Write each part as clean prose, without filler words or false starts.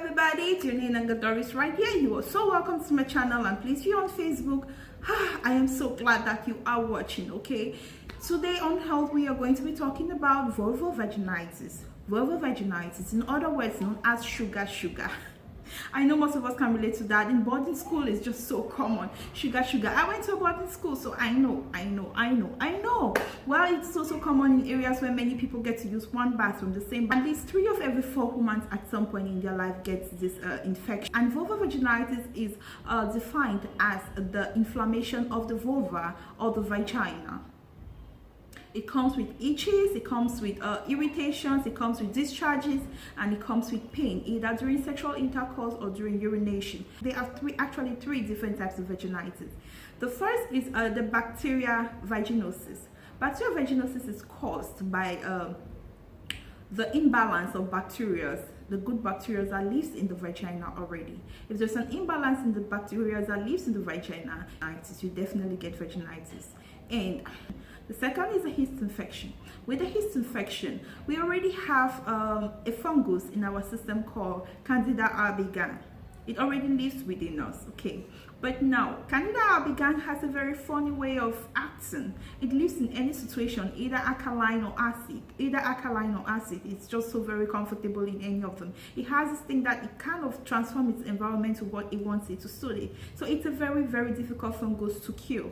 everybody, tuning in Doris right here. You are so welcome to my channel, and please, if you're on Facebook, I am so glad that you are watching. Okay, today on health we are going to be talking about vulvovaginitis. Vulvovaginitis, in other words known as sugar. I know most of us can relate to that. In boarding school, it's just so common. Sugar. I went to a boarding school, so I know. Well, it's also common in areas where many people get to use one bathroom, the same. At least 3 of every 4 humans at some point in their life gets this infection. And vulvovaginitis is defined as the inflammation of the vulva or the vagina. It comes with itches, it comes with irritations, it comes with discharges, and it comes with pain, either during sexual intercourse or during urination. There are actually three different types of vaginitis. The first is the bacteria vaginosis. Bacteria vaginosis is caused by the imbalance of bacteria, the good bacteria that lives in the vagina already. If there's an imbalance in the bacteria that lives in the vagina, you definitely get vaginitis. And the second is a yeast infection. With a yeast infection, we already have a fungus in our system called Candida albicans. It already lives within us, okay? But now, Candida albicans has a very funny way of acting. It lives in any situation, either alkaline or acid. It's just so very comfortable in any of them. It has this thing that it kind of transforms its environment to what it wants it to suit it. So it's a very, very difficult fungus to kill.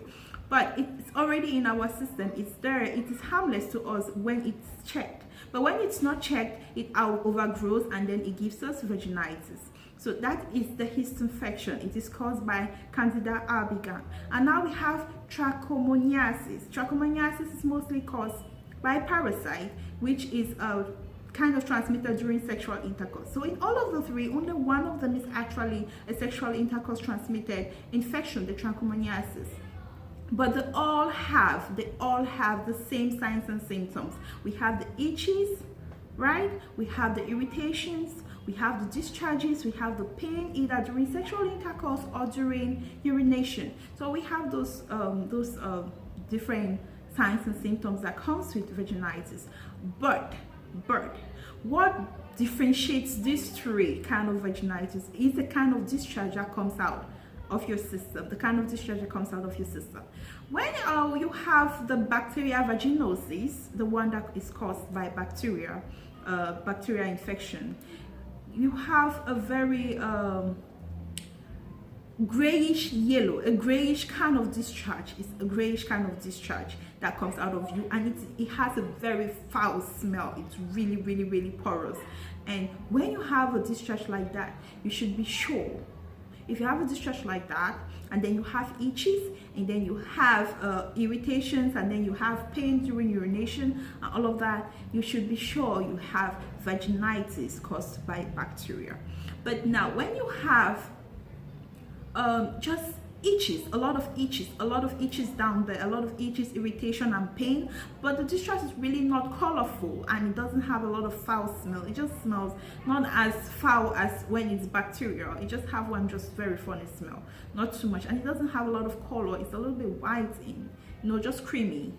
But it's already in our system, it's there, it is harmless to us when it's checked. But when it's not checked, it overgrows and then it gives us vaginitis. So that is the yeast infection. It is caused by Candida albicans. And now we have trichomoniasis. Trichomoniasis is mostly caused by a parasite, which is kind of transmitted during sexual intercourse. So in all of the three, only one of them is actually a sexual intercourse transmitted infection, the trichomoniasis. But they all have the same signs and symptoms. We have the itches, right? We have the irritations, we have the discharges, we have the pain either during sexual intercourse or during urination. So we have those different signs and symptoms that comes with vaginitis. But what differentiates these three kind of vaginitis is the kind of discharge that comes out of your system, the kind of discharge that comes out of your system. When you have the bacteria vaginosis, the one that is caused by bacteria infection, you have a very grayish yellow, a grayish kind of discharge. It's a grayish kind of discharge that comes out of you, and it has a very foul smell. It's really, really, really porous. And when you have a discharge like that, you should be sure. If you have a discharge like that, and then you have itches, and then you have irritations, and then you have pain during urination, and all of that, you should be sure you have vaginitis caused by bacteria. But now, when you have just itches, a lot of itches down there, a lot of itches, irritation and pain, but the discharge is really not colorful and it doesn't have a lot of foul smell. It just smells not as foul as when it's bacterial. It just have one just very funny smell, not too much, and it doesn't have a lot of color. It's a little bit white in, just creamy,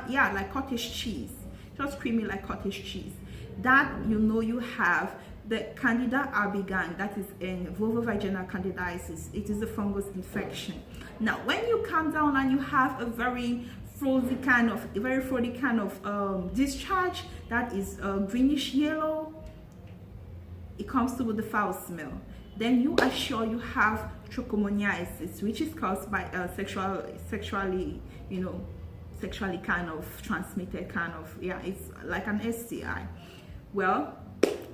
yeah, like cottage cheese, just creamy like cottage cheese. That you have the Candida albicans, that is in vulvovaginal candidiasis. It is a fungus infection. Now, when you come down and you have a very frothy kind of discharge that is greenish yellow, it comes to with the foul smell. Then you are sure you have trichomoniasis, which is caused by sexually kind of transmitted kind of, yeah, it's like an STI. Well,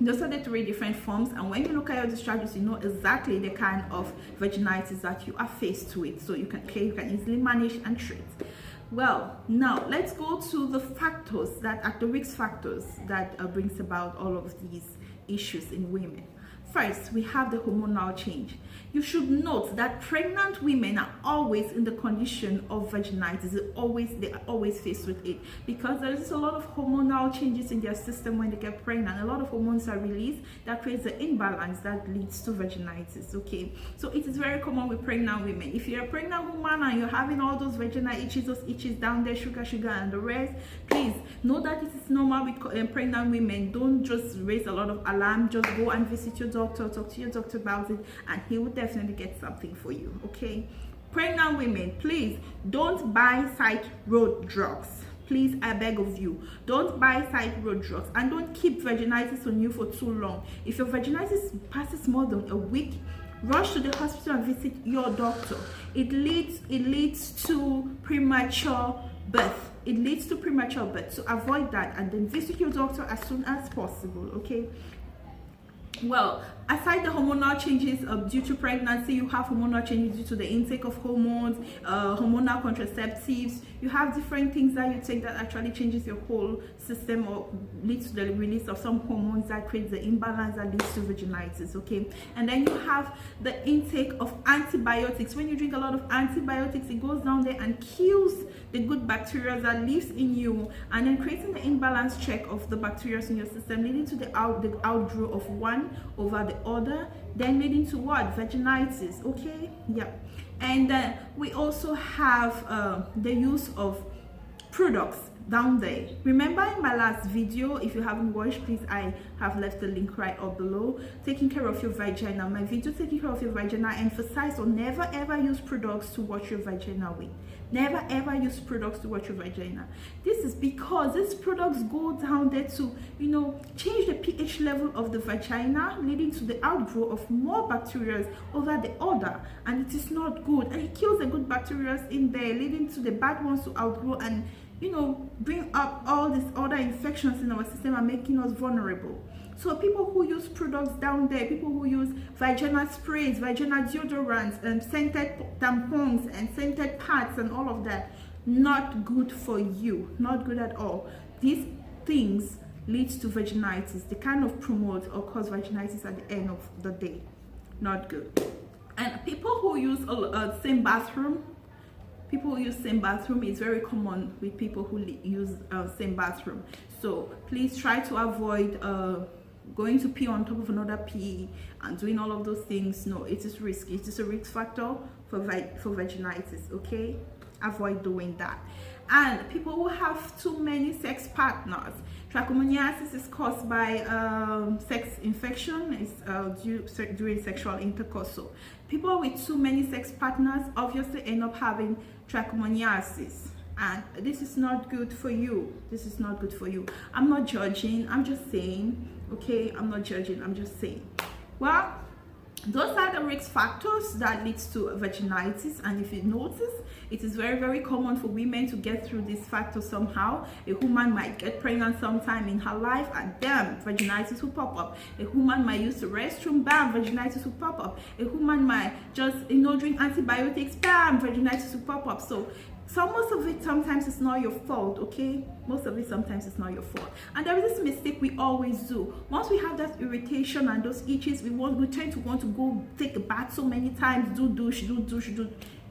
those are the three different forms, and when you look at your discharges, you know exactly the kind of vaginitis that you are faced with, so you can easily manage and treat. Well, now let's go to the factors that are the risk factors that brings about all of these issues in women. First, we have the hormonal change. You should note that pregnant women are always in the condition of vaginitis. They are always faced with it because there is a lot of hormonal changes in their system when they get pregnant. A lot of hormones are released that creates an imbalance that leads to vaginitis. Okay, so it is very common with pregnant women. If you're a pregnant woman and you're having all those vaginal itches, those itches down there, sugar, and the rest, please know that it is normal with pregnant women. Don't just raise a lot of alarm. Just go and visit your doctor doctor about it, and he will definitely get something for you. Okay, pregnant women, please don't buy side road drugs. Please, I beg of you, don't buy side road drugs, and don't keep vaginitis on you for too long. If your vaginitis passes more than a week, rush to the hospital and visit your doctor. It leads to premature birth. It leads to premature birth. So avoid that, and then visit your doctor as soon as possible. Okay. Well, aside the hormonal changes due to pregnancy, you have hormonal changes due to the intake of hormones, hormonal contraceptives. You have different things that you take that actually changes your whole system or leads to the release of some hormones that creates the imbalance that leads to vaginitis. Okay, and then you have the intake of antibiotics. When you drink a lot of antibiotics, it goes down there and kills the good bacteria that lives in you, and then creating the imbalance check of the bacteria in your system, leading to the outgrowth of one over the other, then leading to what? Vaginitis. Okay, yeah. And then we also have the use of products down there. Remember in my last video, if you haven't watched, please, I have left the link right up below, taking care of your vagina. My video taking care of your vagina emphasized on never ever use products to wash your vagina with. Never ever use products to wash your vagina. This is because these products go down there to, you know, change the pH level of the vagina, leading to the outgrowth of more bacteria over the other, and it is not good, and it kills the good bacteria in there, leading to the bad ones to outgrow and, you know, bring up all these other infections in our system and making us vulnerable. So people who use products down there, people who use vaginal sprays, vaginal deodorants, and scented tampons and scented pads and all of that, not good for you, not good at all. These things lead to vaginitis. They kind of promote or cause vaginitis at the end of the day. Not good. And people who use same bathroom, is very common with people who use same bathroom. So please try to avoid going to pee on top of another pee and doing all of those things. No, it is risky. It is a risk factor for vaginitis. Okay, avoid doing that. And people who have too many sex partners, trichomoniasis is caused by sex infection. It's during sexual intercourse. So people with too many sex partners obviously end up having trichomoniasis, and this is not good for you. This is not good for you. I'm not judging, I'm just saying. Okay, I'm not judging, I'm just saying. Well, those are the risk factors that leads to vaginitis, and if you notice, it is very, very common for women to get through this factor somehow. A woman might get pregnant sometime in her life, and bam, vaginitis will pop up. A woman might use the restroom, bam, vaginitis will pop up. A woman might just, you know, drink antibiotics, bam, vaginitis will pop up. So most of it sometimes it's not your fault. Okay, most of it sometimes it's not your fault. And there is this mistake we always do. Once we have that irritation and those itches, we tend to want to go take a bath so many times, do douche.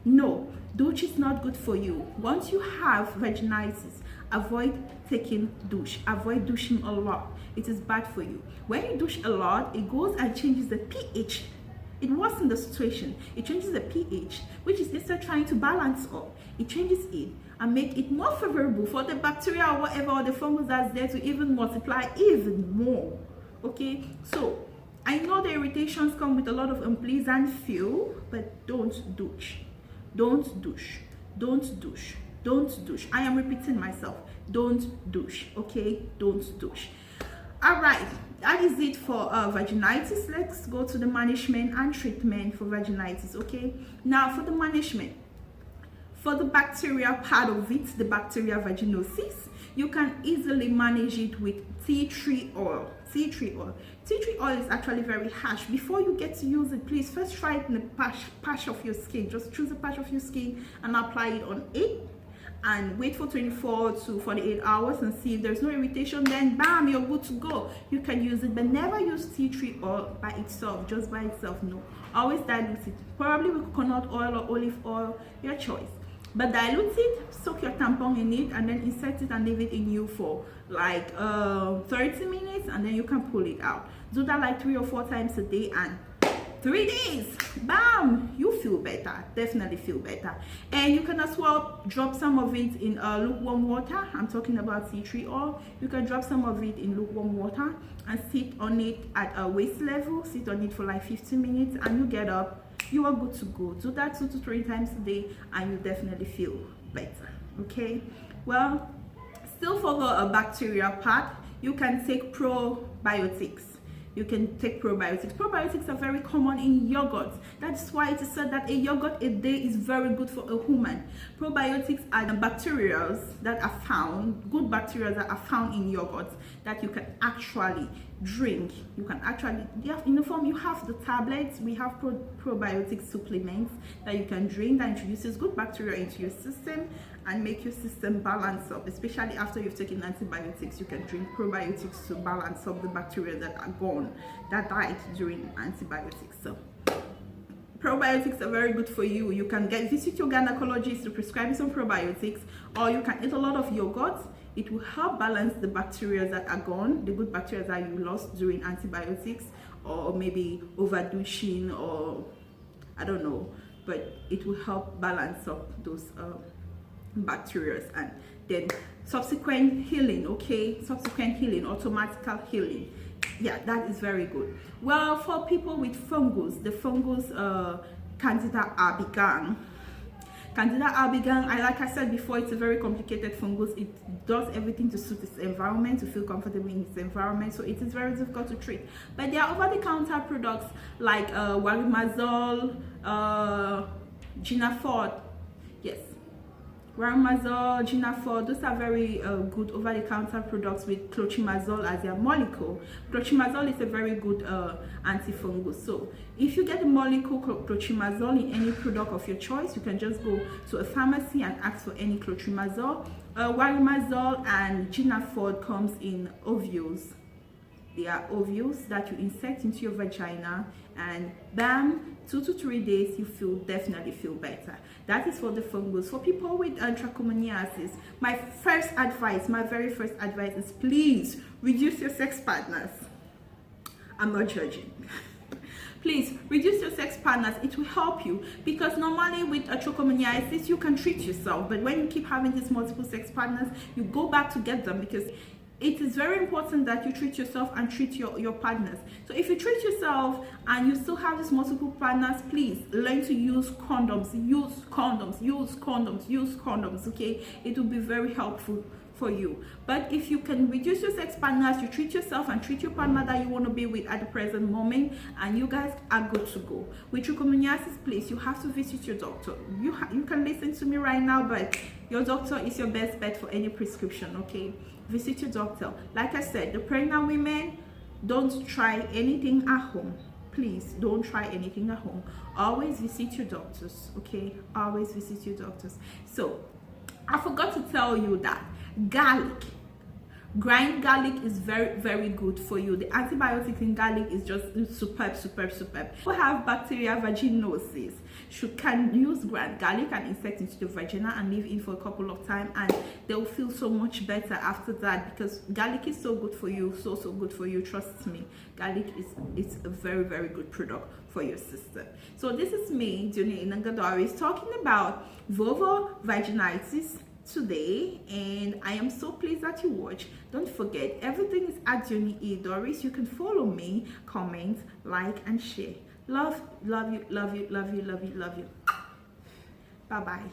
No, douche is not good for you. Once you have vaginitis, avoid taking douche. Avoid douching a lot. It is bad for you. When you douche a lot, it goes and changes the pH. It worsens the situation. It changes the pH, which is instead trying to balance up. It changes it and make it more favorable for the bacteria or whatever, or the fungus that's there to even multiply even more. Okay, so I know the irritations come with a lot of unpleasant feel, but don't douche. Don't douche. Don't douche. Don't douche. I am repeating myself. Don't douche. Okay, don't douche. All right, that is it for vaginitis. Let's go to the management and treatment for vaginitis. Okay, now for the management, for the bacterial part of it, the bacterial vaginosis, you can easily manage it with tea tree oil. Tea tree oil is actually very harsh. Before you get to use it, please first try it in a patch of your skin. Just choose a patch of your skin and apply it on it, and wait for 24 to 48 hours and see if there's no irritation. Then bam, you're good to go. You can use it, but never use tea tree oil by itself, just by itself. No, always dilute it, probably with coconut oil or olive oil, your choice. But dilute it, soak your tampon in it, and then insert it and leave it in you for like 30 minutes, and then you can pull it out. Do that like 3 or 4 times a day, and 3 days, bam, you feel better, definitely feel better. And you can as well drop some of it in lukewarm water. I'm talking about tea tree oil. You can drop some of it in lukewarm water and sit on it at a waist level, sit on it for like 15 minutes, and you get up, you are good to go. Do that 2 to 3 times a day and you definitely feel better. Okay, well, still for the bacteria part, you can take probiotics. You can take probiotics. Probiotics are very common in yogurt. That's why it is said that a yogurt a day is very good for a human. Probiotics are the bacteria that are found, good bacteria that are found in yogurt that you can actually drink. You can actually, in the form, you have the tablets. We have probiotic supplements that you can drink that introduces good bacteria into your system and make your system balance up. Especially after you've taken antibiotics, you can drink probiotics to balance up the bacteria that are gone, that died during antibiotics. So probiotics are very good for you. You can visit your gynecologist to prescribe you some probiotics, or you can eat a lot of yogurt. It will help balance the bacteria that are gone, the good bacteria that you lost during antibiotics, or maybe overdosing, or I don't know, but it will help balance up those bacteria. And then subsequent healing, okay, subsequent healing, automatical healing, yeah, that is very good. Well, for people with fungus, the fungus Candida albicans, like I said before, it's a very complicated fungus. It does everything to suit its environment, to feel comfortable in its environment, so it is very difficult to treat. But there are over-the-counter products like Warimazole, Ginafort, yes, Warimazole, Ginafort, those are very good over-the-counter products with clotrimazole as their molecule. Clotrimazole is a very good antifungus. So if you get the molecule clotrimazole in any product of your choice, you can just go to a pharmacy and ask for any clotrimazole. Warimazole and Ginafort comes in ovules. They are ovules that you insert into your vagina, and bam, 2 to 3 days, you definitely feel better. That is for the fungus. For people with trichomoniasis, my very first advice is please reduce your sex partners. I'm not judging. Please reduce your sex partners. It will help you, because normally with trichomoniasis you can treat yourself, but when you keep having these multiple sex partners, you go back to get them, because it is very important that you treat yourself and treat your partners. So if you treat yourself and you still have these multiple partners, please learn to use condoms. Use condoms, okay? It will be very helpful for you. But if you can reduce your sex partners, you treat yourself and treat your partner that you want to be with at the present moment, and you guys are good to go. With trichomoniasis, please, you have to visit your doctor. You can listen to me right now, but your doctor is your best bet for any prescription, okay? Visit your doctor. Like I said, the pregnant women, don't try anything at home. Please don't try anything at home. Always visit your doctors, okay? Always visit your doctors. So I forgot to tell you that grind garlic is very good for you. The antibiotics in garlic is just superb. Who have bacterial vaginosis can use ground garlic and insert into the vagina and leave in for a couple of times, and they'll feel so much better after that, because garlic is so good for you, so good for you. Trust me, garlic is a very good product for your system. So this is me, Dione Inangadoris, talking about vulvovaginitis today, and I am so pleased that you watch. Don't forget, everything is at Dione E. Doris. You can follow me, comment, like, and share. Love you. Bye bye.